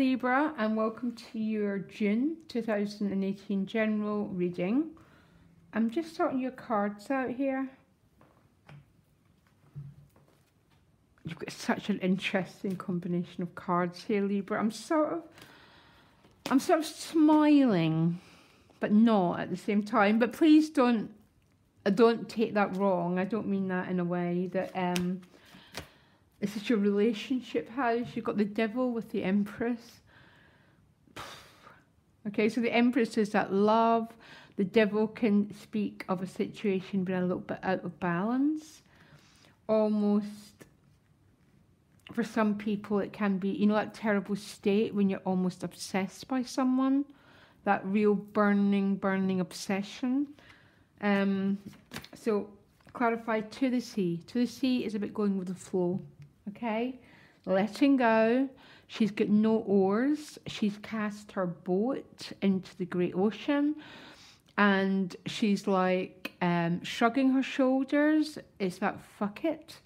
Libra, and welcome to your June 2018 general reading. I'm just sorting your cards out here. You've got such an interesting combination of cards here, Libra. I'm sort of smiling, but not at the same time. But please don't take that wrong. I don't mean that in a way that this is your relationship house. You've got the Devil with the Empress. Okay, so the Empress is that love. The Devil can speak of a situation being a little bit out of balance. Almost, for some people, it can be, you know, that terrible state when you're almost obsessed by someone. That real burning obsession. So, clarify to the sea. To the sea is about going with the flow. Okay, letting go. She's got no oars. She's cast her boat into the great ocean, and she's like shrugging her shoulders. It's that fuck it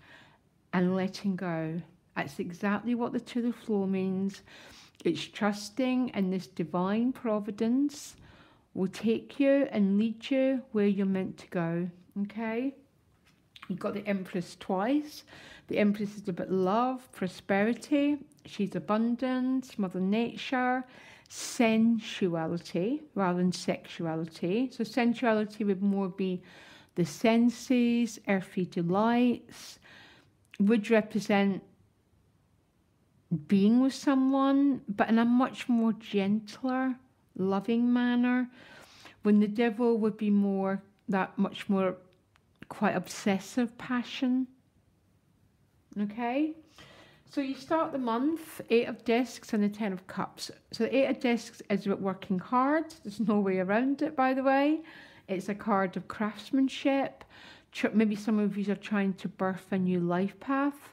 and letting go. That's exactly what the to the flow means. It's trusting in this divine providence will take you and lead you where you're meant to go. Okay. You've got the Empress twice. The Empress is about love, prosperity. She's abundance, Mother Nature, sensuality rather than sexuality. So sensuality would more be the senses, earthly delights, would represent being with someone, but in a much more gentler, loving manner. When the Devil would be more, that much more quite obsessive passion. Okay, so you start the month, 8 of Discs and the 10 of Cups. So the 8 of Discs is about working hard. There's no way around it, by the way. It's a card of craftsmanship. Maybe some of you are trying to birth a new life path.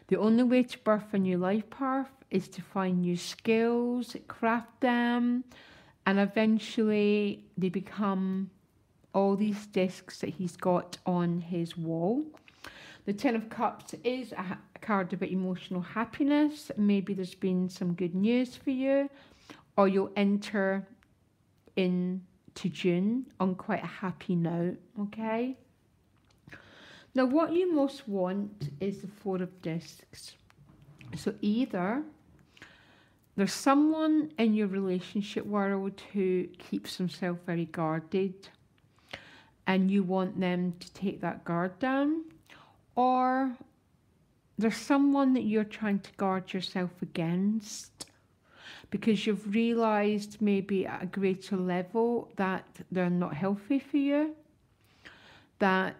The only way to birth a new life path is to find new skills, craft them, and eventually they become all these discs that he's got on his wall. The 10 of Cups is a card about emotional happiness. Maybe there's been some good news for you, or you'll enter into June on quite a happy note, okay? Now, what you most want is the 4 of Discs. So either there's someone in your relationship world who keeps himself very guarded, and you want them to take that guard down, or there's someone that you're trying to guard yourself against because you've realised maybe at a greater level that they're not healthy for you, that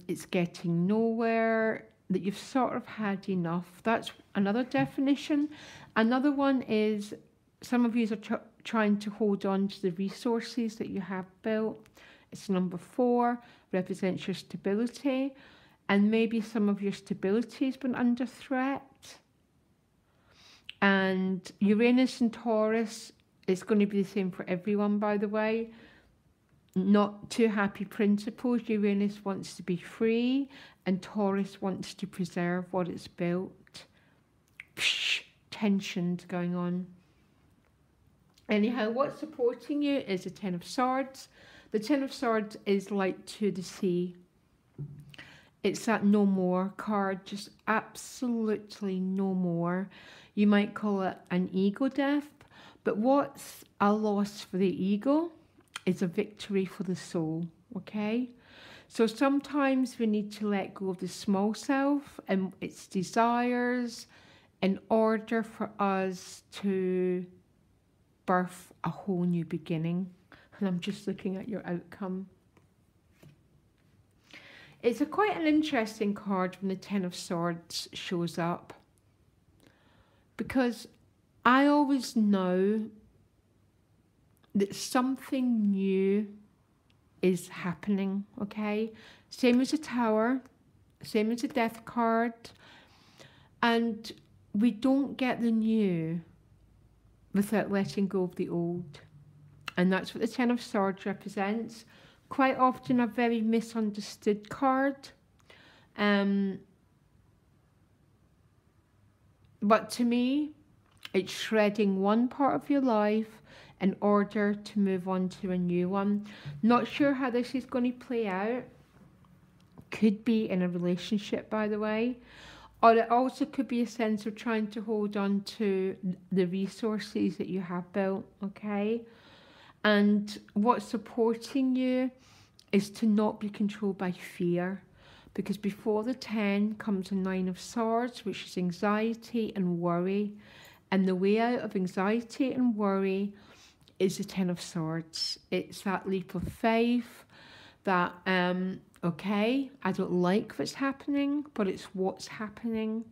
it's getting nowhere, that you've sort of had enough. That's another definition. Another one is some of you are trying to hold on to the resources that you have built. It's number 4, represents your stability. And maybe some of your stability has been under threat. And Uranus and Taurus, it's going to be the same for everyone, by the way. Not two happy principles. Uranus wants to be free, and Taurus wants to preserve what it's built. Psh, tensions going on. Anyhow, what's supporting you is the 10 of Swords. The 10 of Swords is like to the sea. It's that no more card, just absolutely no more. You might call it an ego death, but what's a loss for the ego is a victory for the soul, okay? So sometimes we need to let go of the small self and its desires in order for us to birth a whole new beginning. And I'm just looking at your outcome. It's quite an interesting card when the 10 of Swords shows up, because I always know that something new is happening, okay? Same as a Tower, same as a Death card, and we don't get the new without letting go of the old. And that's what the 10 of Swords represents. Quite often a very misunderstood card. But to me, It's shredding one part of your life in order to move on to a new one. Not sure how this is going to play out. Could be in a relationship, by the way. Or it also could be a sense of trying to hold on to the resources that you have built, okay? And what's supporting you is to not be controlled by fear. Because before the 10 comes a 9 of Swords, which is anxiety and worry. And the way out of anxiety and worry is the 10 of Swords. It's that leap of faith, that, okay, I don't like what's happening, but it's what's happening.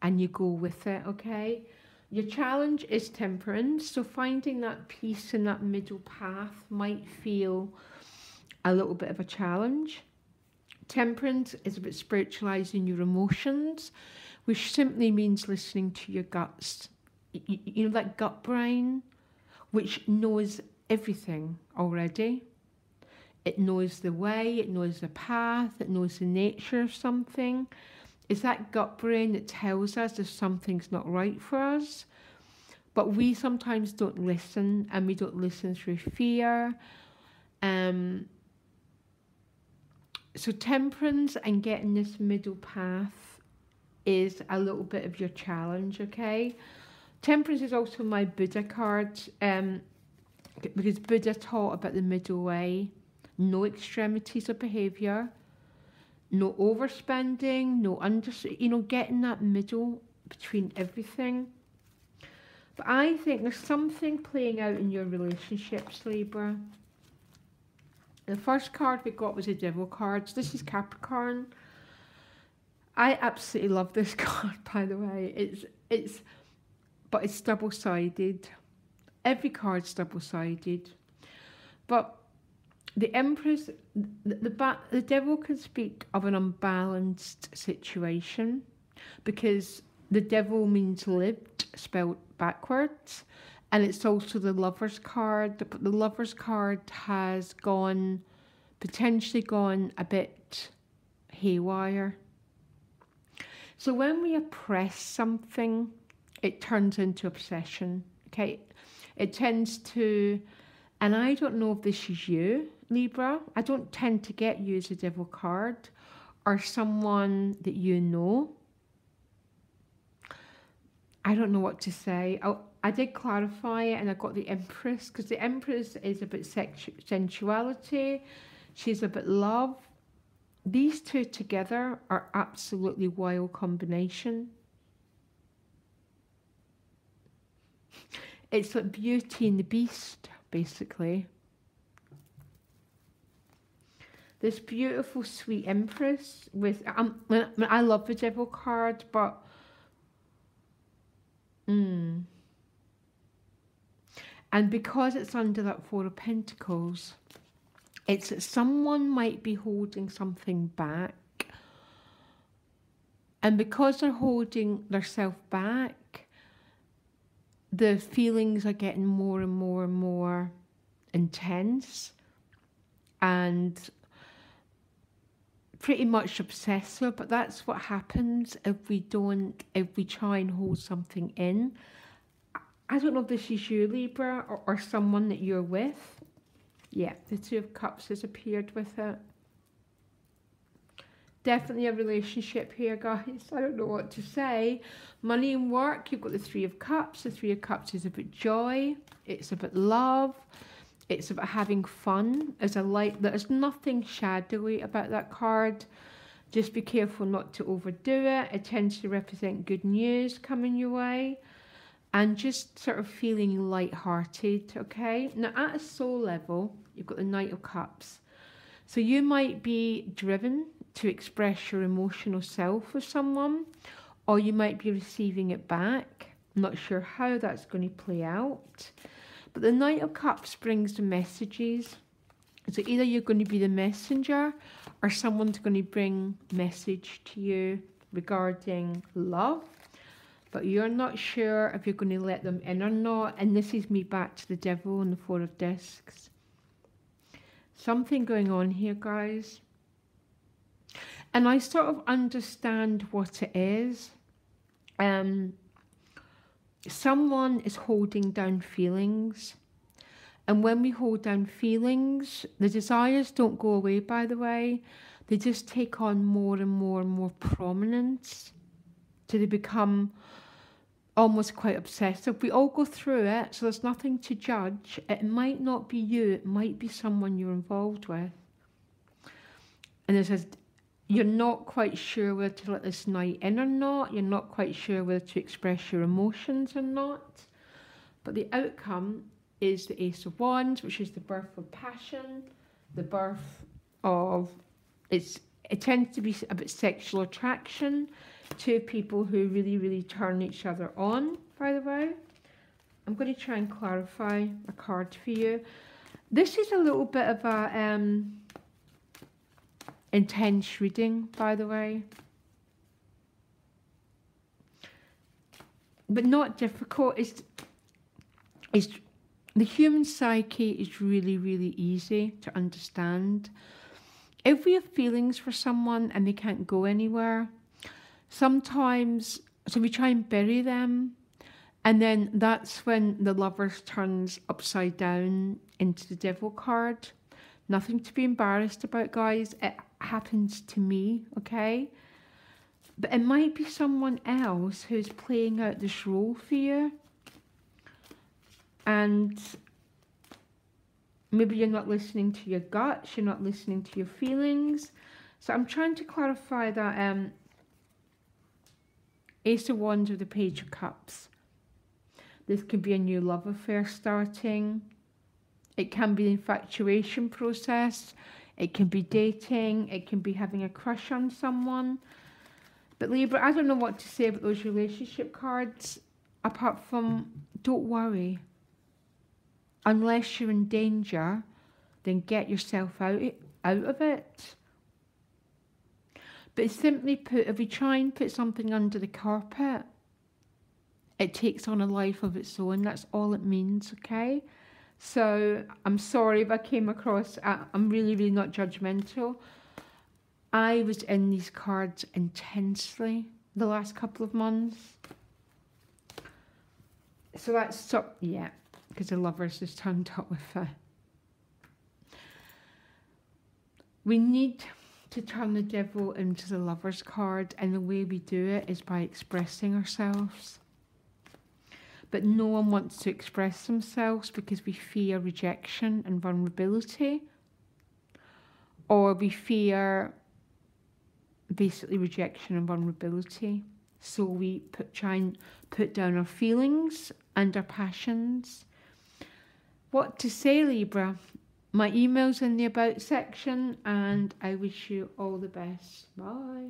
And you go with it, okay? Your challenge is temperance. So finding that peace in that middle path might feel a little bit of a challenge. Temperance is about spiritualizing your emotions, which simply means listening to your guts. You know, that gut brain, which knows everything already. It knows the way, it knows the path, it knows the nature of something. It's that gut brain that tells us if something's not right for us. But we sometimes don't listen, and we don't listen through fear. So temperance and getting this middle path is a little bit of your challenge, okay? Temperance is also my Buddha card, because Buddha taught about the middle way. No extremities of behaviour, no overspending, no getting that middle between everything. But I think there's something playing out in your relationships, Libra. The first card we got was a Devil card. So this is Capricorn. I absolutely love this card, by the way. But it's double-sided. Every card's double-sided. But the Empress, the Devil can speak of an unbalanced situation, because the Devil means lived, spelled backwards, and it's also the Lover's card, but the Lover's card has potentially gone a bit haywire. So when we oppress something, it turns into obsession, okay? It tends to, and I don't know if this is you, Libra. I don't tend to get you as a Devil card or someone that you know. I don't know what to say. I did clarify it, and I got the Empress, because the Empress is about sensuality. She's about love. These two together are absolutely wild combination. It's like Beauty and the Beast, basically. This beautiful, sweet Empress with... I love the Devil card, but... And because it's under that Four of Pentacles, it's that someone might be holding something back. And because they're holding themselves back, the feelings are getting more and more and more intense and pretty much obsessive. But that's what happens if we try and hold something in. I don't know if this is you, Libra, or someone that you're with. Yeah, the Two of Cups has appeared with it. Definitely a relationship here, guys. I don't know what to say. Money and work, you've got the Three of Cups. The Three of Cups is about joy. It's about love. It's about having fun. There's nothing shadowy about that card. Just be careful not to overdo it. It tends to represent good news coming your way. And just sort of feeling light-hearted, okay? Now, at a soul level, you've got the Knight of Cups. So you might be driven to express your emotional self with someone, or you might be receiving it back. I'm not sure how that's going to play out. But the Knight of Cups brings the messages. So either you're going to be the messenger, or someone's going to bring message to you regarding love. But you're not sure if you're going to let them in or not. And this is me back to the Devil and the Four of Discs. Something going on here, guys. And I sort of understand what it is. someone is holding down feelings. And when we hold down feelings, the desires don't go away, by the way. They just take on more and more and more prominence. So they become almost quite obsessive. We all go through it, so there's nothing to judge. It might not be you, it might be someone you're involved with. And it says, you're not quite sure whether to let this night in or not. You're not quite sure whether to express your emotions or not. But the outcome is the Ace of Wands, which is the birth of passion, the birth of, it tends to be about sexual attraction, two people who really, really turn each other on, by the way. I'm going to try and clarify a card for you. This is a little bit of a intense reading, by the way. But not difficult. It's the human psyche is really, really easy to understand. If we have feelings for someone and they can't go anywhere, sometimes, so we try and bury them, and then that's when the Lovers turns upside down into the Devil card. Nothing to be embarrassed about, guys. It happens to me, okay? But it might be someone else who's playing out this role for you. And maybe you're not listening to your guts, you're not listening to your feelings. So I'm trying to clarify that Ace of Wands with the Page of Cups. This could be a new love affair starting. It can be the infatuation process. It can be dating. It can be having a crush on someone. But Libra, I don't know what to say about those relationship cards, apart from don't worry. Unless you're in danger, then get yourself out of it. But simply put, if we try and put something under the carpet, it takes on a life of its own. That's all it means, okay? So I'm sorry if I came across, I'm really, really not judgmental. I was in these cards intensely the last couple of months. So that's, yeah, because the Lovers has turned up with it. We need to turn the Devil into the Lovers card, and the way we do it is by expressing ourselves. But no one wants to express themselves because we fear rejection and vulnerability, or we fear basically rejection and vulnerability. So we try and put down our feelings and our passions. What to say, Libra? My email's in the About section, and I wish you all the best. Bye.